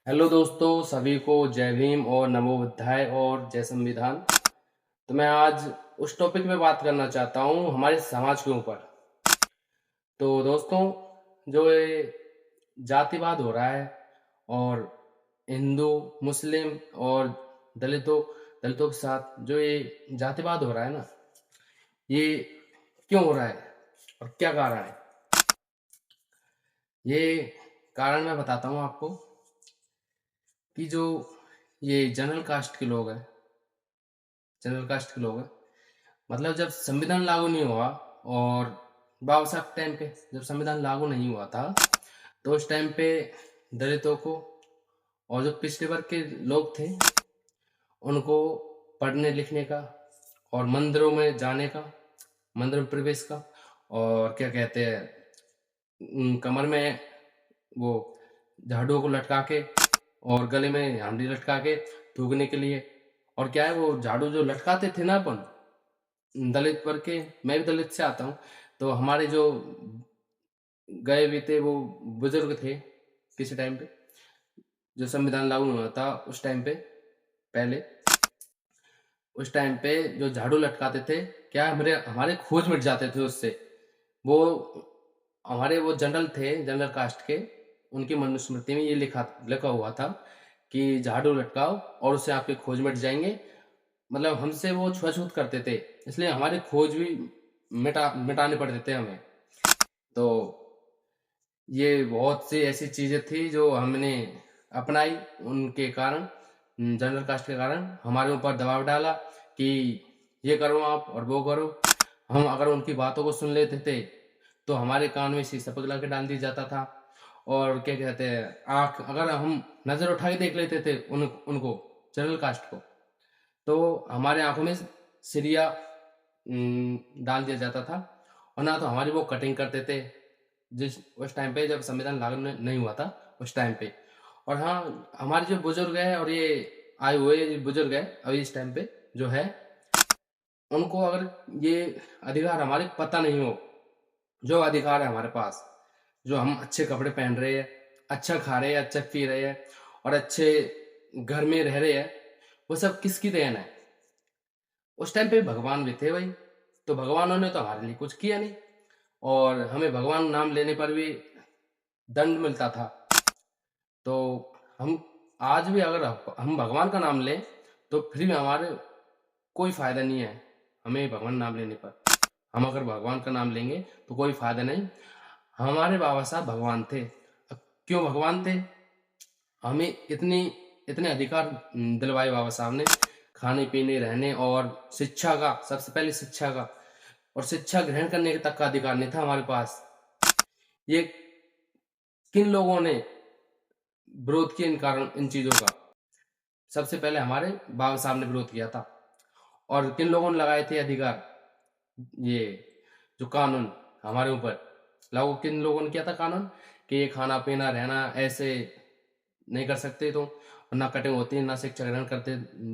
Hello दोस्तों, सभी को जय भीम और नमो बुद्धाय और जय संविधान। तो मैं आज उस टॉपिक पे बात करना चाहता हूँ हमारे समाज के ऊपर। तो दोस्तों, जो ये जातिवाद हो रहा है और हिंदू मुस्लिम और दलितों दलितों के साथ जो ये जातिवाद हो रहा है ना, ये क्यों हो रहा है और क्या कारण है? ये कारण मैं बताता हूँ आपको कि जो ये जनरल कास्ट के लोग हैं, मतलब जब संविधान लागू नहीं हुआ और बाबा साहब टाइम पे जब संविधान लागू नहीं हुआ था, तो उस टाइम पे दलितों को और जो पिछड़े वर्ग के लोग थे उनको पढ़ने लिखने का और मंदिरों में जाने का, मंदिर में प्रवेश का, और क्या कहते हैं, कमर में वो झाड़ू को लटका के और गले में हांडी लटका के थूकने के लिए। और क्या है, वो झाड़ू जो लटकाते थे ना अपन दलित वर्ग के, मैं भी दलित से आता हूँ, तो हमारे जो गए भी थे वो बुजुर्ग थे किसी टाइम पे, जो संविधान लागू हुआ था उस टाइम पे, पहले उस टाइम पे जो झाड़ू लटकाते थे, क्या हमारे हमारे खोज मिट जाते थे उससे। वो हमारे वो जनरल थे, जनरल कास्ट के, उनकी मनुस्मृति में ये लिखा लिखा हुआ था कि झाड़ू लटकाओ और उससे आपके खोज मिट जाएंगे। मतलब हमसे वो छुआछूत करते थे, इसलिए हमारे खोज भी मिटाने पड़ते थे हमें। तो ये बहुत सी ऐसी चीजें थी जो हमने अपनाई, उनके कारण, जनरल कास्ट के कारण हमारे ऊपर दबाव डाला कि ये करो आप और वो करो। हम अगर उनकी बातों को सुन लेते थे तो हमारे कान में शीशा पिघला के डाल दिया जाता था। और क्या कहते हैं, आंख अगर हम नजर उठा के देख लेते थे उनको, जनरल कास्ट को, तो हमारे आंखों में सिरिया डाल दिया जाता था। और ना तो हमारी वो कटिंग करते थे जिस उस टाइम पे जब संविधान लागू नहीं हुआ था उस टाइम पे। और हाँ, हमारे जो बुजुर्ग है और ये आए हुए जो बुजुर्ग है अभी इस टाइम पे जो है, उनको अगर ये अधिकार हमारे पता नहीं हो, जो अधिकार है हमारे पास, जो हम अच्छे कपड़े पहन रहे हैं, अच्छा खा रहे हैं, अच्छा पी रहे हैं और अच्छे घर में रह रहे हैं, वो सब किसकी देन है? उस टाइम पे भगवान भी थे भाई, तो भगवानों ने तो हमारे लिए कुछ किया नहीं, और हमें भगवान नाम लेने पर भी दंड मिलता था। तो हम आज भी अगर हम भगवान का नाम लें तो फिर भी हमारे कोई फायदा नहीं है हमें भगवान नाम लेने पर। हम अगर भगवान का नाम लेंगे तो कोई फायदा नहीं। हमारे बाबा साहब भगवान थे। अब क्यों भगवान थे? हमें इतनी इतने अधिकार दिलवाए बाबा साहब ने, खाने पीने रहने और शिक्षा का, सबसे पहले शिक्षा का, और शिक्षा ग्रहण करने तक का अधिकार नहीं था हमारे पास। ये किन लोगों ने विरोध किया इन कारण, इन चीजों का? सबसे पहले हमारे बाबा साहब ने विरोध किया था। और किन लोगों ने लगाए थे अधिकार, ये जो कानून हमारे ऊपर लागू, किन लोगों ने किया था कानून कि ये खाना पीना रहना ऐसे नहीं कर सकते, तो ना कटिंग होती, ना शिक्षा ग्रहण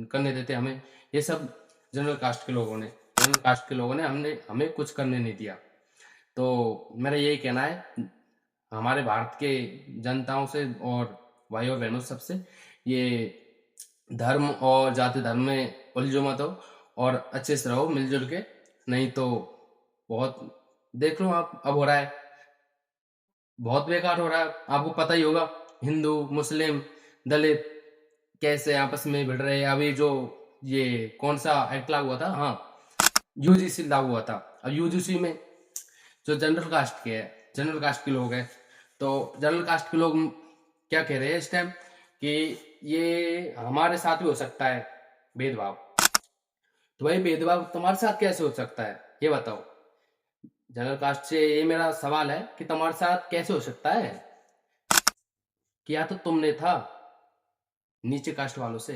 करने देते हमें। ये सब जनरल कास्ट के लोगों ने हमने हमें कुछ करने नहीं दिया। तो मेरा यही कहना है हमारे भारत के जनताओं से और भाई और बहनों सबसे, ये धर्म और जाति धर्म में उलझो मत हो और अच्छे से रहो मिलजुल के, नहीं तो बहुत, देख लो आप, अब हो रहा है, बहुत बेकार हो रहा है। आपको पता ही होगा, हिंदू मुस्लिम दलित कैसे आपस में भिड़ रहे हैं। अभी जो ये कौन सा एक्ट लागू हुआ था, हाँ, यूजीसी लागू हुआ था। अब यूजीसी में जो जनरल कास्ट के लोग हैं, तो जनरल कास्ट के लोग क्या कह रहे हैं इस टाइम कि ये हमारे साथ भी हो सकता है भेदभाव। तो भाई भेदभाव तुम्हारे साथ कैसे हो सकता है, ये बताओ। जनरल कास्ट से ये मेरा सवाल है कि तुम्हारे साथ कैसे हो सकता है? किया तो तुमने था नीचे कास्ट वालों से,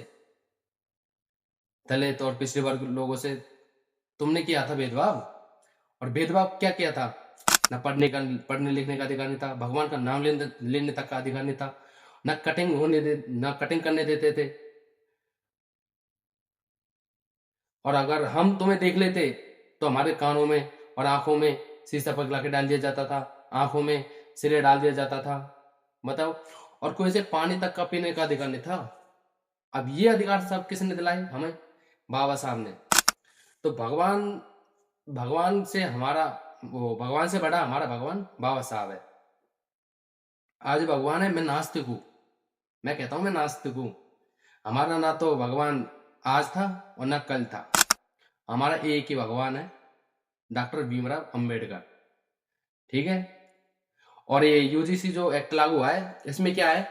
दलित और पिछड़े वर्ग लोगों से तुमने किया था भेदभाव। और भेदभाव क्या किया था? ना पढ़ने लिखने का अधिकार नहीं था, भगवान का नाम लेने तक का अधिकार नहीं था, ना कटिंग करने देते थे। और अगर हम तुम्हें देख लेते तो हमारे कानों में और आंखों में शीशा पगला के डाल दिया जाता था, आंखों में सिरे डाल दिया जाता था, बताओ। और कोई से पानी तक का पीने का अधिकार नहीं था। अब ये अधिकार सब किसने दिलाए हमें? बाबा साहब ने। तो भगवान भगवान से हमारा वो भगवान से बड़ा हमारा भगवान बाबा साहब है। आज भगवान है, मैं नास्तिक हूँ। मैं कहता हूँ मैं नास्तिक हूँ। हमारा ना तो भगवान आज था और ना कल था। हमारा एक ही भगवान है, डॉक्टर भीमराव अंबेडकर। ठीक है। और ये यूजीसी जो एक्ट लागू हुआ है, इसमें क्या है?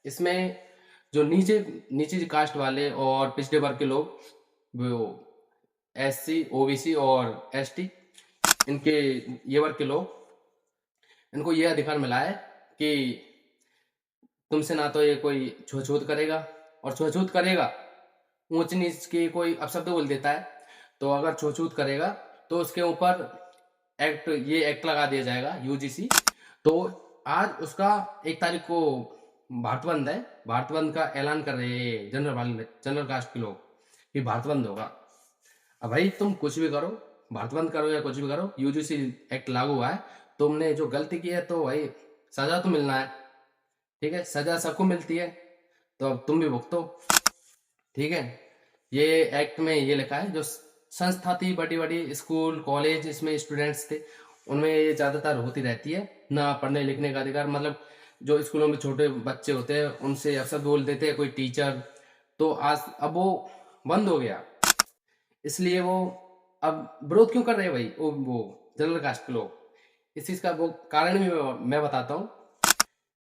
इसमें जो नीचे नीचे कास्ट वाले और पिछड़े वर्ग के लोग, वो एससी, ओबीसी और एसटी, इनके ये वर्ग के लोग, इनको ये अधिकार मिला है कि तुमसे ना तो ये कोई छुआछूत करेगा, और छुआछूत करेगा, ऊंच नीच के कोई अपशब्द बोल देता है, तो अगर छुआछूत करेगा तो उसके ऊपर ये एक्ट लगा दिया जाएगा, यूजीसी। तो आज उसका 1 तारीख को भारत बंद है। भारत बंद का ऐलान कर रहे हैं जनरल कास्ट के लोग कि भारत बंद होगा। अब भाई तुम कुछ भी करो, भारत बंद करो या कुछ भी करो, यूजीसी एक्ट लागू हुआ है। तुमने जो गलती की है तो भाई सजा तो मिलना है। ठीक है, सजा सबको मिलती है, तो अब तुम भी भुगतो। ठीक है। ये एक्ट में ये लिखा है, जो संस्था थी बड़ी बड़ी स्कूल कॉलेज, इसमें स्टूडेंट्स थे, उनमें ये ज्यादातर होती रहती है ना पढ़ने लिखने का अधिकार। मतलब जो स्कूलों में छोटे बच्चे होते हैं उनसे अफसर बोल देते हैं कोई टीचर, तो आज अब वो बंद हो गया। इसलिए वो अब विरोध क्यों कर रहे हैं भाई वो जनरल कास्ट के लोग? इस चीज का वो कारण भी मैं बताता हूँ।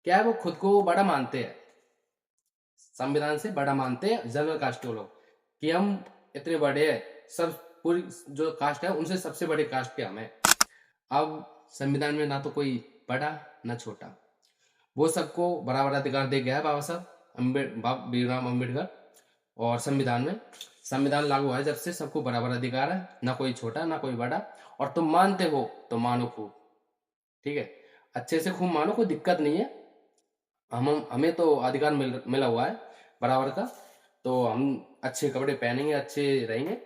क्या है, वो खुद को बड़ा मानते हैं, संविधान से बड़ा मानते हैं जनरल कास्ट के लोग, कि हम इतने बड़े हैं, सब पूरी जो कास्ट है उनसे सबसे बड़े कास्ट के हम हैं। अब संविधान में ना तो कोई बड़ा ना छोटा, वो सबको बराबर अधिकार दे गया है बाबा साहब भीमराव अम्बेडकर। और संविधान लागू हुआ है जब से सबको बराबर अधिकार है, ना कोई छोटा ना कोई बड़ा। और तुम मानते हो तो मानो खूब। ठीक है, अच्छे से खूब मानो, कोई दिक्कत नहीं है। हमें तो अधिकार मिला हुआ है बराबर का, तो हम अच्छे कपड़े पहनेंगे, अच्छे रहेंगे।